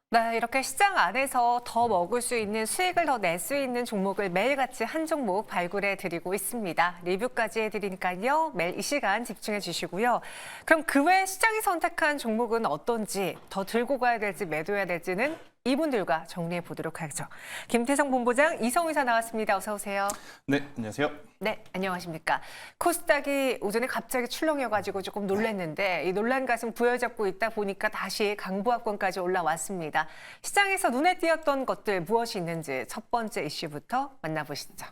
네, 이렇게 시장 안에서 더 먹을 수 있는 수익을 더 낼 수 있는 종목을 매일같이 한 종목 발굴해 드리고 있습니다. 리뷰까지 해드리니까요. 매일 이 시간 집중해 주시고요. 그럼 그 외 시장이 선택한 종목은 어떤지, 더 들고 가야 될지 매도해야 될지는 이분들과 정리해 보도록 하죠. 김태성 본부장, 이성우 이사 나왔습니다. 어서 오세요. 네, 안녕하세요. 네, 안녕하십니까. 코스닥이 오전에 갑자기 출렁여가지고 조금 놀랐는데 이 놀란 가슴 부여잡고 있다 보니까 다시 강보합권까지 올라왔습니다. 시장에서 눈에 띄었던 것들 무엇이 있는지 첫 번째 이슈부터 만나보시죠.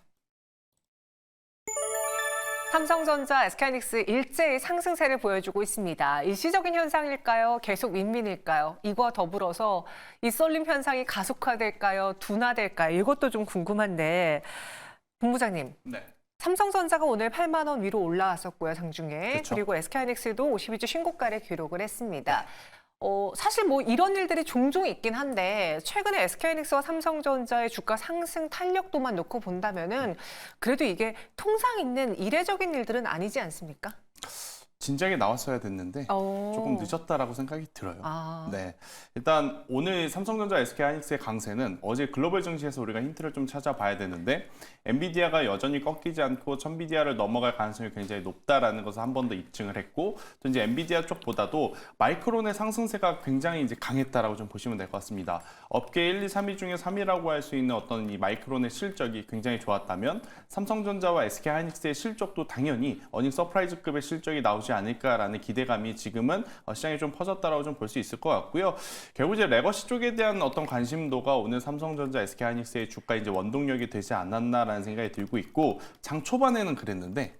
삼성전자, SK하이닉스 일제히 상승세를 보여주고 있습니다. 일시적인 현상일까요? 계속 윈윈일까요? 이와 더불어서 이 쏠림 현상이 가속화될까요? 둔화될까요? 이것도 좀 궁금한데 본부장님. 네. 삼성전자가 오늘 8만 원 위로 올라왔었고요, 장중에. 그렇죠. 그리고 SK하이닉스도 52주 신고가를 기록을 했습니다. 사실 뭐 이런 일들이 종종 있긴 한데 최근에 SK하이닉스와 삼성전자의 주가 상승 탄력도만 놓고 본다면은 그래도 이게 통상 있는 이례적인 일들은 아니지 않습니까? 진작에 나왔어야 됐는데 조금 늦었다라고 생각이 들어요. 아. 네, 일단 오늘 삼성전자, SK하이닉스의 강세는 어제 글로벌 증시에서 우리가 힌트를 좀 찾아봐야 되는데 엔비디아가 여전히 꺾이지 않고 1000비디아를 넘어갈 가능성이 굉장히 높다라는 것을 한 번 더 입증을 했고 또 이제 엔비디아 쪽보다도 마이크론의 상승세가 굉장히 이제 강했다라고 좀 보시면 될 것 같습니다. 업계 1, 2, 3위 중에 3위라고 할 수 있는 어떤 이 마이크론의 실적이 굉장히 좋았다면 삼성전자와 SK하이닉스의 실적도 당연히 어닝 서프라이즈급의 실적이 나오지 않을까라는 기대감이 지금은 시장에 좀 퍼졌다라고 좀 볼 수 있을 것 같고요. 결국 이제 레거시 쪽에 대한 어떤 관심도가 오늘 삼성전자, SK하이닉스의 주가 이제 원동력이 되지 않았나라는 생각이 들고 있고 장 초반에는 그랬는데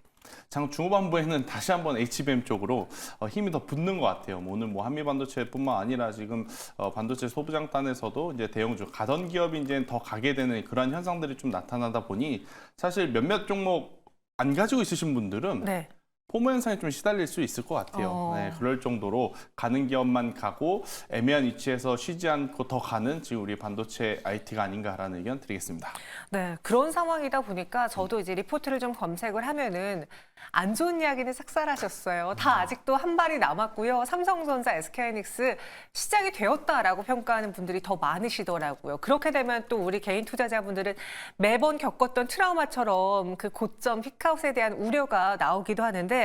장 중후반부에는 다시 한번 HBM 쪽으로 힘이 더 붙는 것 같아요. 오늘 뭐 한미반도체뿐만 아니라 지금 반도체 소부장단에서도 이제 대형주 가던 기업이 이제 더 가게 되는 그런 현상들이 좀 나타나다 보니 사실 몇몇 종목 안 가지고 있으신 분들은 네. 포모 현상에 좀 시달릴 수 있을 것 같아요. 네, 그럴 정도로 가는 기업만 가고 애매한 위치에서 쉬지 않고 더 가는 지금 우리 반도체 IT가 아닌가라는 의견 드리겠습니다. 네, 그런 상황이다 보니까 저도 이제 리포트를 좀 검색을 하면은 안 좋은 이야기는 삭살하셨어요. 다 아직도 한 발이 남았고요. 삼성전자, SK하이닉스 시작이 되었다라고 평가하는 분들이 더 많으시더라고요. 그렇게 되면 또 우리 개인 투자자분들은 매번 겪었던 트라우마처럼 그 고점 피크아웃에 대한 우려가 나오기도 하는데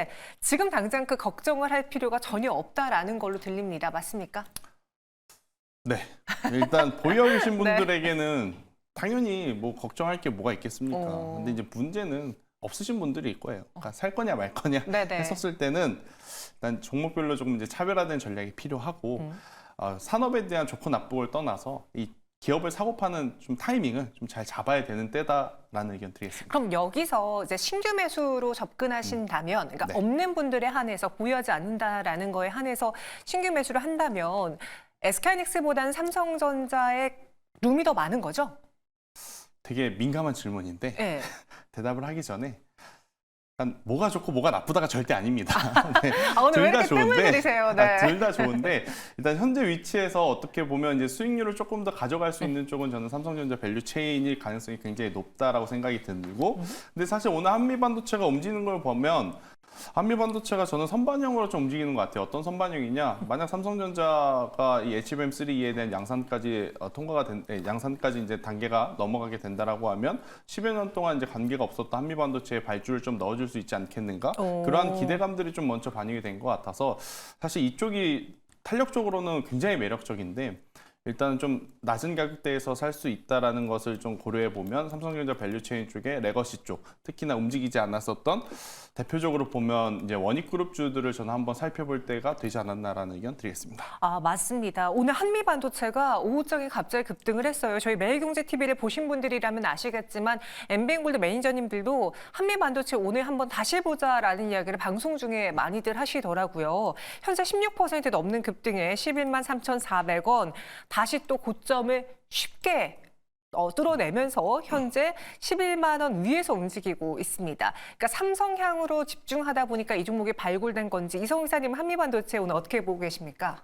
지금 당장 그 걱정을 할 필요가 전혀 없다라는 걸로 들립니다. 맞습니까? 네, 일단 보유 계신 네. 분들에게는 당연히 뭐 걱정할 게 뭐가 있겠습니까? 근데 이제 문제는 없으신 분들이 있고요. 그러니까 살 거냐 말 거냐 네네. 했었을 때는 일단 종목별로 조금 이제 차별화된 전략이 필요하고 산업에 대한 좋고 나쁘고를 떠나서 이 기업을 사고 파는 좀 타이밍을 좀 잘 잡아야 되는 때다라는 의견 드리겠습니다. 그럼 여기서 이제 신규 매수로 접근하신다면, 그러니까 네. 없는 분들에 한해서 보유하지 않는다라는 거에 한해서 신규 매수를 한다면 SK하이닉스보다는 삼성전자의 룸이 더 많은 거죠? 되게 민감한 질문인데 네. 대답을 하기 전에 일단 뭐가 좋고 뭐가 나쁘다가 절대 아닙니다. 네. 오늘 왜 이렇게 뜸을 들이세요? 네. 둘 다 좋은데 일단 현재 위치에서 어떻게 보면 이제 수익률을 조금 더 가져갈 수 있는 쪽은 저는 삼성전자 밸류 체인일 가능성이 굉장히 높다라고 생각이 들고 근데 사실 오늘 한미반도체가 움직이는 걸 보면 한미반도체가 저는 선반영으로 좀 움직이는 것 같아요. 어떤 선반영이냐? 만약 삼성전자가 이 HBM3E에 대한 양산까지 통과가 양산까지 이제 단계가 넘어가게 된다라고 하면 10여 년 동안 이제 관계가 없었던 한미반도체에 발주를 좀 넣어줄 수 있지 않겠는가? 그러한 기대감들이 좀 먼저 반영이 된 것 같아서 사실 이쪽이 탄력적으로는 굉장히 매력적인데 일단은 좀 낮은 가격대에서 살 수 있다라는 것을 좀 고려해 보면 삼성전자 밸류체인 쪽에 레거시 쪽 특히나 움직이지 않았었던 대표적으로 보면 이제 원익그룹주들을 저는 한번 살펴볼 때가 되지 않았나라는 의견 드리겠습니다. 아, 맞습니다. 오늘 한미반도체가 오후장에 갑자기 급등을 했어요. 저희 매일경제TV를 보신 분들이라면 아시겠지만 엠비엔골드 매니저님들도 한미반도체 오늘 한번 다시 보자라는 이야기를 방송 중에 많이들 하시더라고요. 현재 16% 넘는 급등에 11만 3,400원, 다시 또 고점을 쉽게 뚫어내면서 현재 11만 원 위에서 움직이고 있습니다. 그러니까 삼성향으로 집중하다 보니까 이 종목이 발굴된 건지 이성우 이사님 한미반도체 오늘 어떻게 보고 계십니까?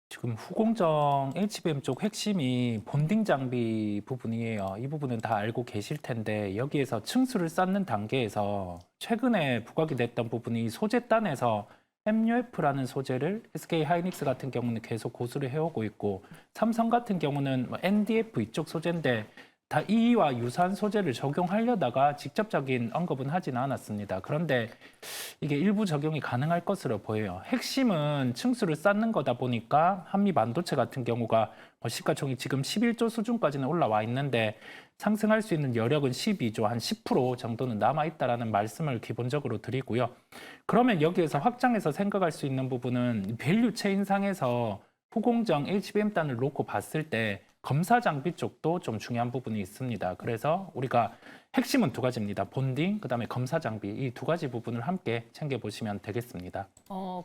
지금 후공정 HBM 쪽 핵심이 본딩 장비 부분이에요. 이 부분은 다 알고 계실 텐데 여기에서 층수를 쌓는 단계에서 최근에 부각이 됐던 부분이 소재단에서 MUF라는 소재를 SK 하이닉스 같은 경우는 계속 고수를 해오고 있고 삼성 같은 경우는 뭐 NDF 이쪽 소재인데 다 이와 유사한 소재를 적용하려다가 직접적인 언급은 하지는 않았습니다. 그런데 이게 일부 적용이 가능할 것으로 보여요. 핵심은 층수를 쌓는 거다 보니까 한미 반도체 같은 경우가 시가총액 지금 11조 수준까지는 올라와 있는데 상승할 수 있는 여력은 12조, 한 10% 정도는 남아있다라는 말씀을 기본적으로 드리고요. 그러면 여기에서 확장해서 생각할 수 있는 부분은 밸류 체인상에서 후공정 HBM단을 놓고 봤을 때 검사 장비 쪽도 좀 중요한 부분이 있습니다. 그래서 우리가 핵심은 두 가지입니다. 본딩, 그다음에 검사 장비 이 두 가지 부분을 함께 챙겨보시면 되겠습니다.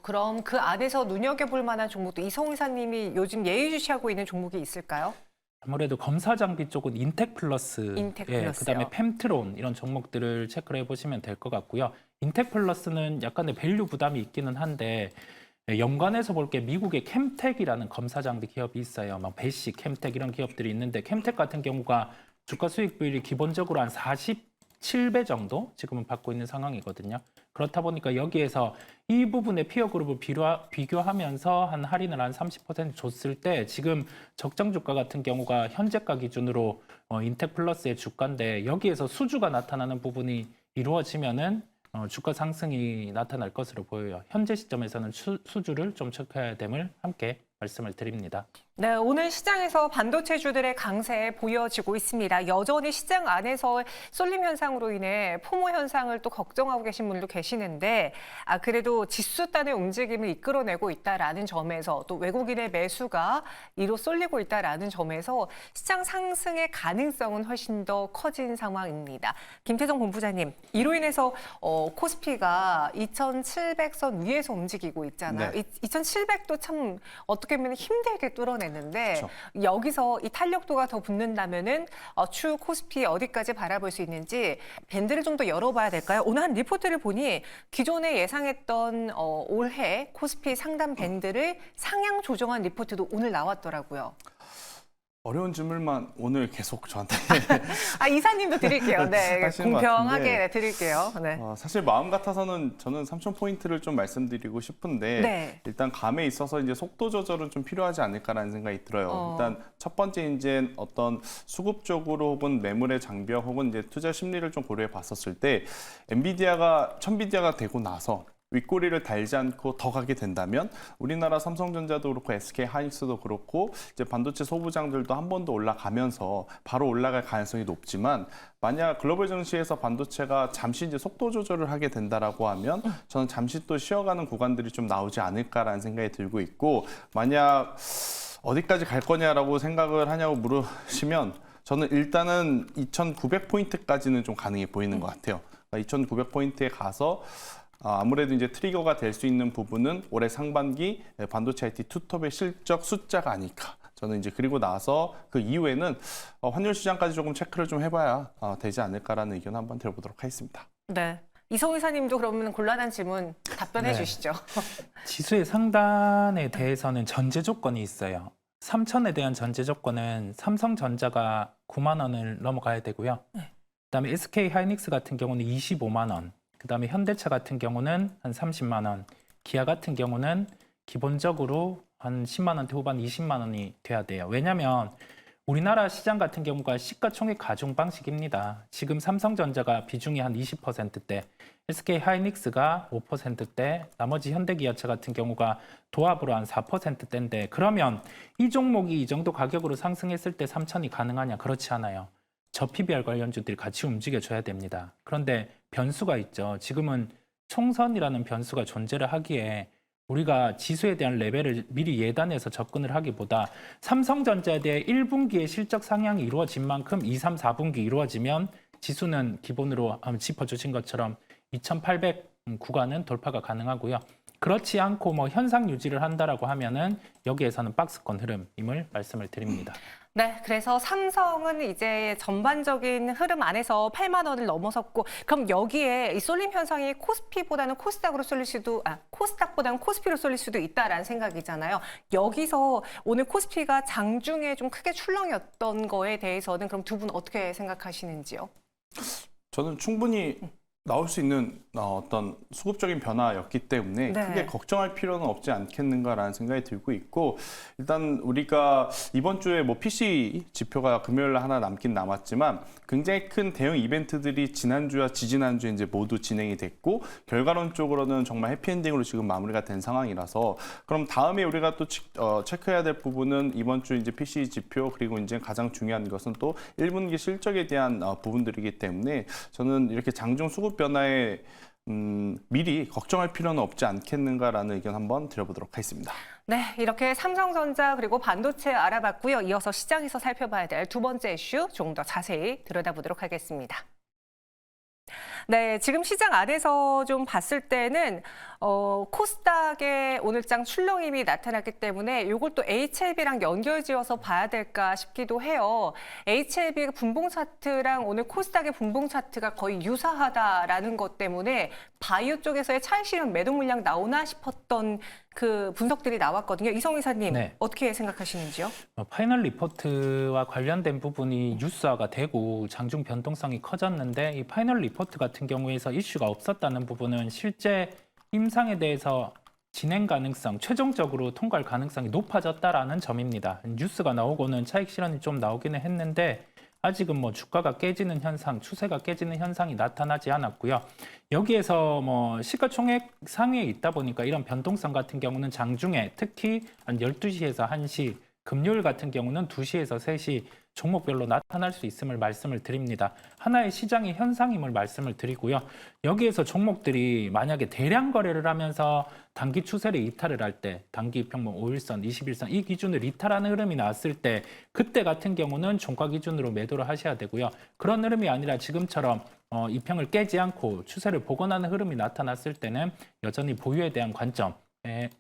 그럼 그 안에서 눈여겨볼 만한 종목도 이성훈 이사님이 요즘 예의주시하고 있는 종목이 있을까요? 아무래도 검사 장비 쪽은 인텍 플러스, 인텍플러스요. 그다음에 펨트론 이런 종목들을 체크를 해보시면 될 것 같고요. 인텍 플러스는 약간의 밸류 부담이 있기는 한데 연관해서 볼 게 미국의 캠텍이라는 검사 장비 기업이 있어요. 막 베시, 캠텍 이런 기업들이 있는데 캠텍 같은 경우가 주가 수익 비율이 기본적으로 한 47배 정도 지금은 받고 있는 상황이거든요. 그렇다 보니까 여기에서 이 부분의 피어 그룹을 비교하면서 한 할인을 한 30% 줬을 때 지금 적정 주가 같은 경우가 현재가 기준으로 인텍 플러스의 주가인데 여기에서 수주가 나타나는 부분이 이루어지면은 주가 상승이 나타날 것으로 보여요. 현재 시점에서는 수주를 좀 체크해야 됨을 함께 말씀을 드립니다. 네, 오늘 시장에서 반도체주들의 강세 보여지고 있습니다. 여전히 시장 안에서 쏠림 현상으로 인해 포모 현상을 또 걱정하고 계신 분도 계시는데 그래도 지수단의 움직임을 이끌어내고 있다라는 점에서 또 외국인의 매수가 이로 쏠리고 있다라는 점에서 시장 상승의 가능성은 훨씬 더 커진 상황입니다. 김태정 본부장님, 이로 인해서 코스피가 2,700선 위에서 움직이고 있잖아요. 네. 2,700도 참 어떻게 보면 힘들게 뚫어냈는데 그렇죠. 여기서 이 탄력도가 더 붙는다면은 추후 코스피 어디까지 바라볼 수 있는지 밴드를 좀 더 열어봐야 될까요? 오늘 한 리포트를 보니 기존에 예상했던 올해 코스피 상단 밴드를 상향 조정한 리포트도 오늘 나왔더라고요. 어려운 질문만 오늘 계속 저한테 이사님도 드릴게요. 네, 하시는 것 공평하게 같은데. 드릴게요. 네. 사실 마음 같아서는 저는 3,000포인트를 좀 말씀드리고 싶은데 네. 일단 감에 있어서 이제 속도 조절은 좀 필요하지 않을까라는 생각이 들어요. 일단 첫 번째 이제 어떤 수급적으로 혹은 매물의 장벽 혹은 이제 투자 심리를 좀 고려해 봤었을 때 천비디아가 되고 나서 윗꼬리를 달지 않고 더 가게 된다면 우리나라 삼성전자도 그렇고 SK 하이닉스도 그렇고 이제 반도체 소부장들도 한 번 더 올라가면서 바로 올라갈 가능성이 높지만 만약 글로벌 증시에서 반도체가 잠시 이제 속도 조절을 하게 된다라고 하면 저는 잠시 또 쉬어가는 구간들이 좀 나오지 않을까라는 생각이 들고 있고 만약 어디까지 갈 거냐라고 생각을 하냐고 물으시면 저는 일단은 2,900포인트까지는 좀 가능해 보이는 것 같아요. 그러니까 2,900포인트에 가서 아무래도 이제 트리거가 될 수 있는 부분은 올해 상반기 반도체 IT 투톱의 실적 숫자가 아닐까. 저는 이제 그리고 나서 그 이후에는 환율 시장까지 조금 체크를 좀 해봐야 되지 않을까라는 의견 한번 들어보도록 하겠습니다. 네. 이성훈 이사님도 그러면 곤란한 질문 답변해 네. 주시죠. 지수의 상단에 대해서는 전제 조건이 있어요. 3천에 대한 전제 조건은 삼성전자가 9만 원을 넘어가야 되고요. 그다음에 SK 하이닉스 같은 경우는 25만 원. 그다음에 현대차 같은 경우는 한 30만 원, 기아 같은 경우는 기본적으로 한 10만 원대 후반 20만 원이 돼야 돼요. 왜냐하면 우리나라 시장 같은 경우가 시가총액 가중 방식입니다. 지금 삼성전자가 비중이 한 20%대, SK 하이닉스가 5%대, 나머지 현대기아차 같은 경우가 도합으로 한 4%대인데 그러면 이 종목이 이 정도 가격으로 상승했을 때 3천이 가능하냐? 그렇지 않아요. 저 PBR 관련주들이 같이 움직여줘야 됩니다. 그런데 변수가 있죠. 지금은 총선이라는 변수가 존재를 하기에 우리가 지수에 대한 레벨을 미리 예단해서 접근을 하기보다 삼성전자에 대해 1분기에 실적 상향이 이루어진 만큼 2, 3, 4분기 이루어지면 지수는 기본으로 짚어주신 것처럼 2,800 구간은 돌파가 가능하고요. 그렇지 않고 뭐 현상 유지를 한다라고 하면은 여기에서는 박스권 흐름임을 말씀을 드립니다. 네, 그래서 삼성은 이제 전반적인 흐름 안에서 8만 원을 넘어섰고, 그럼 여기에 이 쏠림 현상이 코스피보다는 코스닥으로 쏠릴 수도, 코스닥보다는 코스피로 쏠릴 수도 있다라는 생각이잖아요. 여기서 오늘 코스피가 장중에 좀 크게 출렁였던 거에 대해서는 그럼 두 분 어떻게 생각하시는지요? 저는 충분히 나올 수 있는 어떤 수급적인 변화였기 때문에 네. 크게 걱정할 필요는 없지 않겠는가라는 생각이 들고 있고, 일단 우리가 이번 주에 뭐 PC 지표가 금요일 날 하나 남긴 남았지만 굉장히 큰 대형 이벤트들이 지난주와 지지난주에 이제 모두 진행이 됐고, 결과론적으로는 정말 해피엔딩으로 지금 마무리가 된 상황이라서, 그럼 다음에 우리가 또 체크해야 될 부분은 이번 주 이제 PC 지표, 그리고 이제 가장 중요한 것은 또 1분기 실적에 대한 부분들이기 때문에 저는 이렇게 장중 수급 변화에 미리 걱정할 필요는 없지 않겠는가라는 의견 한번 드려보도록 하겠습니다. 네, 이렇게 삼성전자 그리고 반도체 알아봤고요. 이어서 시장에서 살펴봐야 될 두 번째 이슈 조금 더 자세히 들여다보도록 하겠습니다. 네, 지금 시장 안에서 좀 봤을 때는 코스닥의 오늘장 출렁임이 나타났기 때문에 이걸 또 HLB랑 연결지어서 봐야 될까 싶기도 해요. HLB 분봉 차트랑 오늘 코스닥의 분봉 차트가 거의 유사하다라는 것 때문에 바이오 쪽에서의 차익 실현 매도 물량 나오나 싶었던 그 분석들이 나왔거든요. 이성 이사님, 네. 어떻게 생각하시는지요? 파이널 리포트와 관련된 부분이 뉴스화가 되고 장중 변동성이 커졌는데 이 파이널 리포트 같은 경우에서 이슈가 없었다는 부분은 실제 임상에 대해서 진행 가능성, 최종적으로 통과할 가능성이 높아졌다라는 점입니다. 뉴스가 나오고는 차익 실현이 좀 나오기는 했는데 아직은 뭐 주가가 깨지는 현상, 추세가 깨지는 현상이 나타나지 않았고요. 여기에서 뭐 시가총액 상위에 있다 보니까 이런 변동성 같은 경우는 장중에 특히 한 12시에서 1시, 금요일 같은 경우는 2시에서 3시 종목별로 나타날 수 있음을 말씀을 드립니다. 하나의 시장의 현상임을 말씀을 드리고요. 여기에서 종목들이 만약에 대량 거래를 하면서 단기 추세를 이탈을 할 때, 단기 평균 5일선, 21선 이 기준을 이탈하는 흐름이 나왔을 때 그때 같은 경우는 종가 기준으로 매도를 하셔야 되고요. 그런 흐름이 아니라 지금처럼 이평을 깨지 않고 추세를 복원하는 흐름이 나타났을 때는 여전히 보유에 대한 관점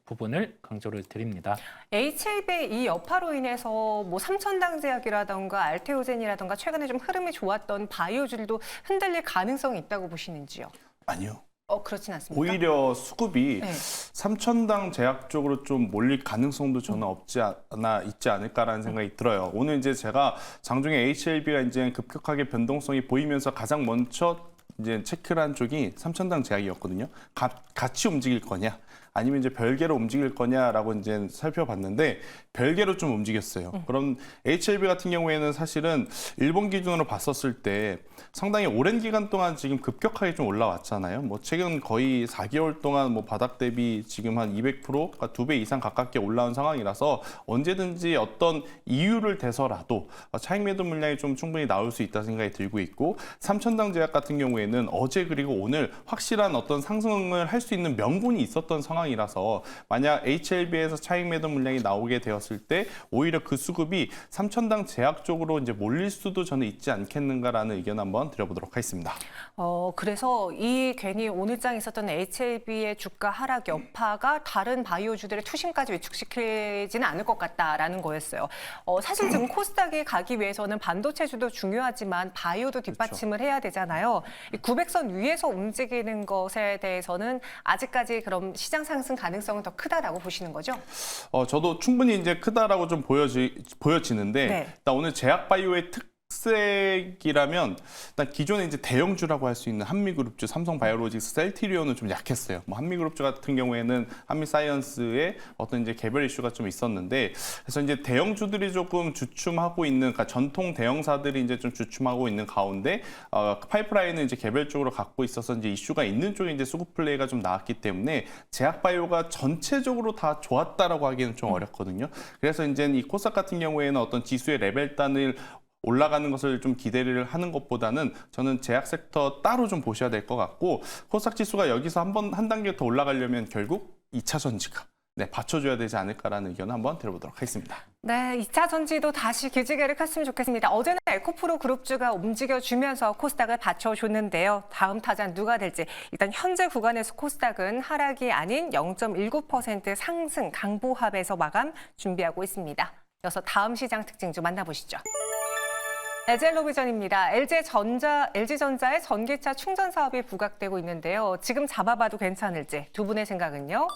부분을 강조를 드립니다. HLB 이 여파로 인해서 뭐 삼천당 제약이라던가 알테오젠이라던가 최근에 좀 흐름이 좋았던 바이오주들도 흔들릴 가능성이 있다고 보시는지요? 아니요. 그렇진 않습니까? 오히려 수급이 네. 삼천당 제약 쪽으로 좀 몰릴 가능성도 저는 없지 않아 있지 않을까라는 생각이 들어요. 오늘 이제 제가 장중에 HLB가 이제 급격하게 변동성이 보이면서 가장 먼저 이제 체크를 한 쪽이 삼천당 제약이었거든요. 같이 움직일 거냐? 아니면 이제 별개로 움직일 거냐라고 이제 살펴봤는데 별개로 좀 움직였어요. 그럼 HLB 같은 경우에는 사실은 일본 기준으로 봤었을 때 상당히 오랜 기간 동안 지금 급격하게 좀 올라왔잖아요. 뭐 최근 거의 4개월 동안 뭐 바닥 대비 지금 한 200%, 그러니까 2배 이상 가깝게 올라온 상황이라서 언제든지 어떤 이유를 대서라도 차익 매도 물량이 좀 충분히 나올 수 있다 생각이 들고 있고, 삼천당 제약 같은 경우에는 어제 그리고 오늘 확실한 어떤 상승을 할 수 있는 명분이 있었던 상황이라서 만약 HLB에서 차익 매도 물량이 나오게 되었을 때 오히려 그 수급이 삼천당 제약 쪽으로 이제 몰릴 수도 저는 있지 않겠는가라는 의견 한번 드려보도록 하겠습니다. 그래서 이 괜히 오늘장 있었던 HLB의 주가 하락 여파가 다른 바이오주들의 투심까지 위축시키지는 않을 것 같다라는 거였어요. 사실 지금 코스닥에 가기 위해서는 반도체주도 중요하지만 바이오도 뒷받침을 해야 되잖아요. 이 900선 위에서 움직이는 것에 대해서는 아직까지 그럼 시장 상승 가능성은 더 크다라고 보시는 거죠? 저도 충분히 이제 크다라고 좀 보여지는데 네. 일단 오늘 제약바이오의 특색이라면 일단 기존에 이제 대형주라고 할 수 있는 한미그룹주, 삼성바이오로직스, 셀트리온은 좀 약했어요. 뭐 한미그룹주 같은 경우에는 한미사이언스의 어떤 이제 개별 이슈가 좀 있었는데, 그래서 이제 대형주들이 조금 주춤하고 있는, 그러니까 전통 대형사들이 이제 좀 주춤하고 있는 가운데 파이프라인은 이제 개별적으로 갖고 있어서 이제 이슈가 있는 쪽에 이제 수급 플레이가 좀 나왔기 때문에 제약바이오가 전체적으로 다 좋았다라고 하기는 좀 어렵거든요. 그래서 이제 이 코스닥 같은 경우에는 어떤 지수의 레벨단을 올라가는 것을 좀 기대를 하는 것보다는 저는 제약 섹터 따로 좀 보셔야 될 것 같고, 코스닥 지수가 여기서 한 단계 더 올라가려면 결국 2차 전지가 받쳐줘야 되지 않을까라는 의견을 한번 들어보도록 하겠습니다. 네, 2차 전지도 다시 기지개를 켰으면 좋겠습니다. 어제는 에코프로 그룹주가 움직여주면서 코스닥을 받쳐줬는데요. 다음 타자는 누가 될지. 일단 현재 구간에서 코스닥은 하락이 아닌 0.19% 상승 강보합에서 마감 준비하고 있습니다. 이어서 다음 시장 특징주 만나보시죠. 에젤로비전입니다. LG전자의 전기차 충전 사업이 부각되고 있는데요. 지금 잡아봐도 괜찮을지 두 분의 생각은요?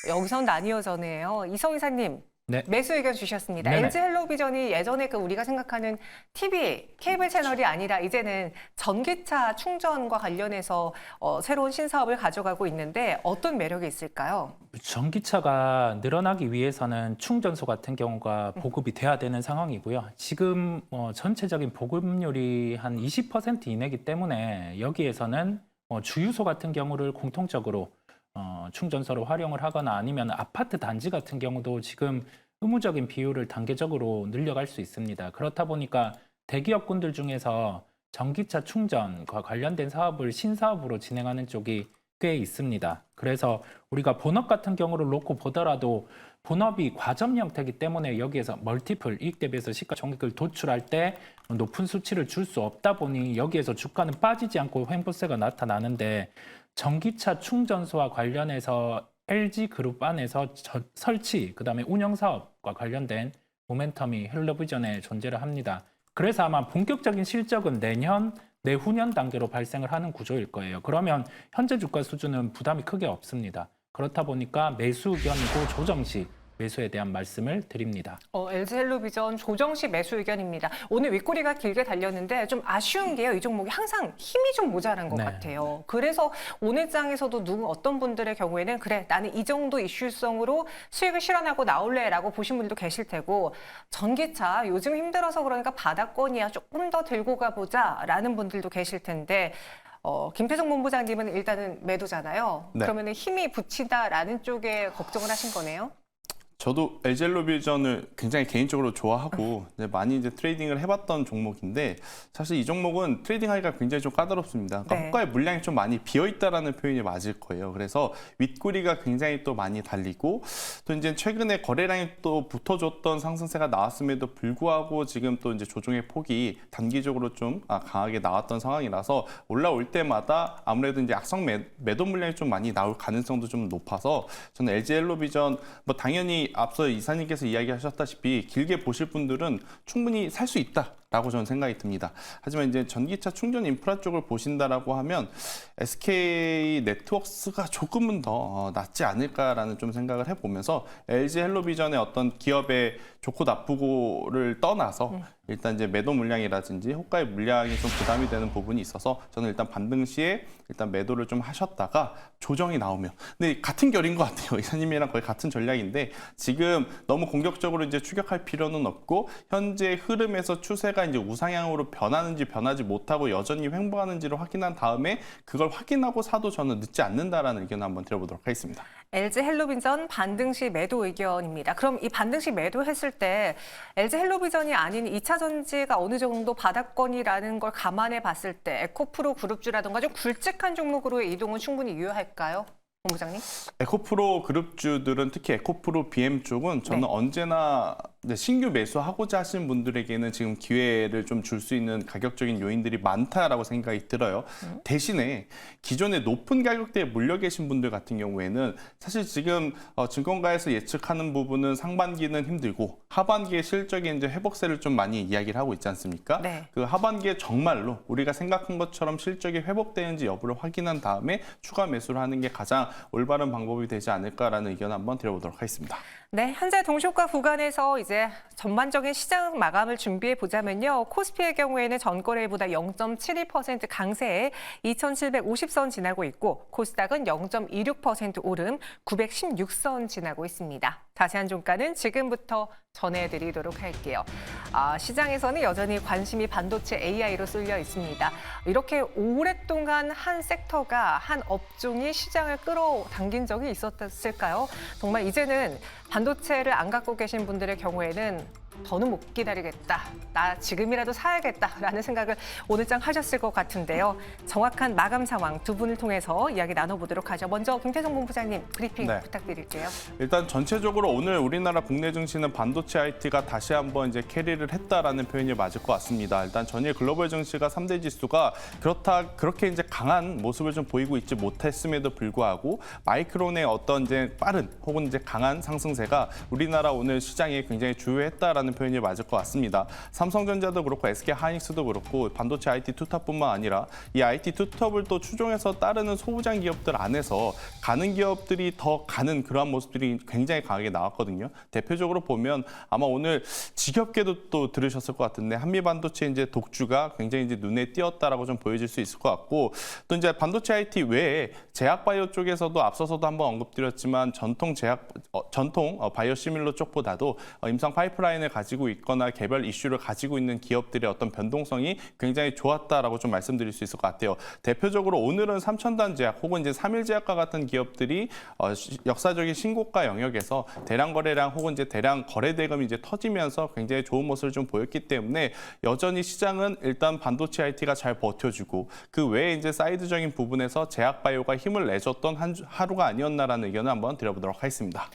여기선 나뉘어져네요. 이성 이사님, 네. 매수 의견 주셨습니다. 네네. LG헬로비전이 예전에 그 우리가 생각하는 TV, 케이블 채널이 아니라 이제는 전기차 충전과 관련해서 새로운 신사업을 가져가고 있는데 어떤 매력이 있을까요? 전기차가 늘어나기 위해서는 충전소 같은 경우가 보급이 돼야 되는 상황이고요. 지금 전체적인 보급률이 한 20% 이내이기 때문에 여기에서는 주유소 같은 경우를 공통적으로 충전소로 활용을 하거나 아니면 아파트 단지 같은 경우도 지금 의무적인 비율을 단계적으로 늘려갈 수 있습니다. 그렇다 보니까 대기업군들 중에서 전기차 충전과 관련된 사업을 신사업으로 진행하는 쪽이 꽤 있습니다. 그래서 우리가 본업 같은 경우를 놓고 보더라도 본업이 과점 형태이기 때문에 여기에서 멀티플 이익 대비해서 시가총액을 도출할 때 높은 수치를 줄 수 없다 보니 여기에서 주가는 빠지지 않고 횡보세가 나타나는데 전기차 충전소와 관련해서 LG그룹 안에서 설치, 그다음에 운영 사업과 관련된 모멘텀이 헬로비전에 존재를 합니다. 그래서 아마 본격적인 실적은 내년, 내후년 단계로 발생을 하는 구조일 거예요. 그러면 현재 주가 수준은 부담이 크게 없습니다. 그렇다 보니까 매수 의견이고 조정 시 매수에 대한 말씀을 드립니다. LG헬로비전 조정 시 매수 의견입니다. 오늘 윗꼬리가 길게 달렸는데 좀 아쉬운 게요. 이 종목이 항상 힘이 좀 모자란 것 네. 같아요. 그래서 오늘 장에서도 어떤 분들의 경우에는 그래 나는 이 정도 이슈성으로 수익을 실현하고 나올래라고 보신 분들도 계실 테고 전기차 요즘 힘들어서 그러니까 바닥권이야 조금 더 들고 가보자라는 분들도 계실 텐데 김태성 본부장님은 일단은 매도잖아요. 네. 그러면 힘이 붙이다라는 쪽에 걱정을 하신 거네요. 저도 LG헬로비전을 굉장히 개인적으로 좋아하고 이제 많이 이제 트레이딩을 해봤던 종목인데 사실 이 종목은 트레이딩하기가 굉장히 좀 까다롭습니다. 그러니까 네. 호가의 물량이 좀 많이 비어 있다라는 표현이 맞을 거예요. 그래서 윗꼬리가 굉장히 또 많이 달리고 또 이제 최근에 거래량이 또 붙어줬던 상승세가 나왔음에도 불구하고 지금 또 이제 조정의 폭이 단기적으로 좀 강하게 나왔던 상황이라서 올라올 때마다 아무래도 이제 악성 매도 물량이 좀 많이 나올 가능성도 좀 높아서 저는 LG헬로비전 뭐 당연히 앞서 이사님께서 이야기하셨다시피 길게 보실 분들은 충분히 살 수 있다라고 저는 생각이 듭니다. 하지만 이제 전기차 충전 인프라 쪽을 보신다라고 하면 SK 네트워크스가 조금은 더 낫지 않을까라는 좀 생각을 해보면서 LG헬로비전의 어떤 기업의 좋고 나쁘고를 떠나서 일단 이제 매도 물량이라든지 호가의 물량이 좀 부담이 되는 부분이 있어서 저는 일단 반등 시에 일단 매도를 좀 하셨다가 조정이 나오면 근데 같은 결인 것 같아요. 이사님이랑 거의 같은 전략인데 지금 너무 공격적으로 이제 추격할 필요는 없고 현재 흐름에서 추세가 이제 우상향으로 변하는지 변하지 못하고 여전히 횡보하는지를 확인한 다음에 그걸 확인하고 사도 저는 늦지 않는다라는 의견을 한번 드려보도록 하겠습니다. LG헬로비전 반등 시 매도 의견입니다. 그럼 이 반등 시 매도했을 때 LG헬로비전이 아닌 2차 전지가 어느 정도 바닥권이라는 걸 감안해 봤을 때 에코프로 그룹주라든가 좀 굵직한 종목으로의 이동은 충분히 유효할까요? 본부장님? 에코프로 그룹주들은 특히 에코프로 BM 쪽은 저는 네. 언제나 신규 매수하고자 하시는 분들에게는 지금 기회를 좀 줄 수 있는 가격적인 요인들이 많다라고 생각이 들어요. 대신에 기존에 높은 가격대에 몰려 계신 분들 같은 경우에는 사실 지금 증권가에서 예측하는 부분은 상반기는 힘들고 하반기에 실적의 이제 회복세를 좀 많이 이야기를 하고 있지 않습니까? 네. 그 하반기에 정말로 우리가 생각한 것처럼 실적이 회복되는지 여부를 확인한 다음에 추가 매수를 하는 게 가장 올바른 방법이 되지 않을까라는 의견을 한번 드려보도록 하겠습니다. 네, 현재 동시효과 구간에서 이제 전반적인 시장 마감을 준비해 보자면요. 코스피의 경우에는 전거래일보다 0.72% 강세에 2,750선 지나고 있고 코스닥은 0.26% 오름 916선 지나고 있습니다. 자세한 종가는 지금부터 전해드리도록 할게요. 시장에서는 여전히 관심이 반도체 AI로 쏠려 있습니다. 이렇게 오랫동안 한 섹터가 한 업종이 시장을 끌어당긴 적이 있었을까요? 정말 이제는 반도체를 안 갖고 계신 분들의 경우에는 더는 못 기다리겠다. 나 지금이라도 사야겠다라는 생각을 오늘장 하셨을 것 같은데요. 정확한 마감 상황 두 분을 통해서 이야기 나눠보도록 하죠. 먼저 김태성 본부장님 브리핑 네. 부탁드릴게요. 일단 전체적으로 오늘 우리나라 국내 증시는 반도체 IT가 다시 한번 이제 캐리를 했다라는 표현이 맞을 것 같습니다. 일단 전일 글로벌 증시가 3대 지수가 그렇게 이제 강한 모습을 좀 보이고 있지 못했음에도 불구하고 마이크론의 어떤 이제 빠른 혹은 이제 강한 상승세가 우리나라 오늘 시장에 굉장히 주요했다라는 떴다라는 표현이 맞을 것 같습니다. 삼성전자도 그렇고 SK하이닉스도 그렇고 반도체 IT 투탑뿐만 아니라 이 IT 투탑을 또 추종해서 따르는 소부장 기업들 안에서 가는 기업들이 더 가는 그러한 모습들이 굉장히 강하게 나왔거든요. 대표적으로 보면 아마 오늘 지겹게도 또 들으셨을 것 같은데 한미반도체 이제 독주가 굉장히 이제 눈에 띄었다라고 좀 보여질 수 있을 것 같고 또 이제 반도체 IT 외에 제약바이오 쪽에서도 앞서서도 한번 언급드렸지만 전통 바이오시밀러 쪽보다도 임상 파이프라인을 가지고 있거나 개별 이슈를 가지고 있는 기업들의 어떤 변동성이 굉장히 좋았다라고 좀 말씀드릴 수 있을 것 같아요. 대표적으로 오늘은 삼천단 제약 혹은 이제 삼일제약과 같은 기업들이 역사적인 신고가 영역에서 대량 거래량 혹은 이제 대량 거래 대금이 이제 터지면서 굉장히 좋은 모습을 좀 보였기 때문에 여전히 시장은 일단 반도체 IT가 잘 버텨주고 그 외에 이제 사이드적인 부분에서 제약바이오가 힘을 내줬던 하루가 아니었나라는 의견을 한번 드려보도록 하겠습니다.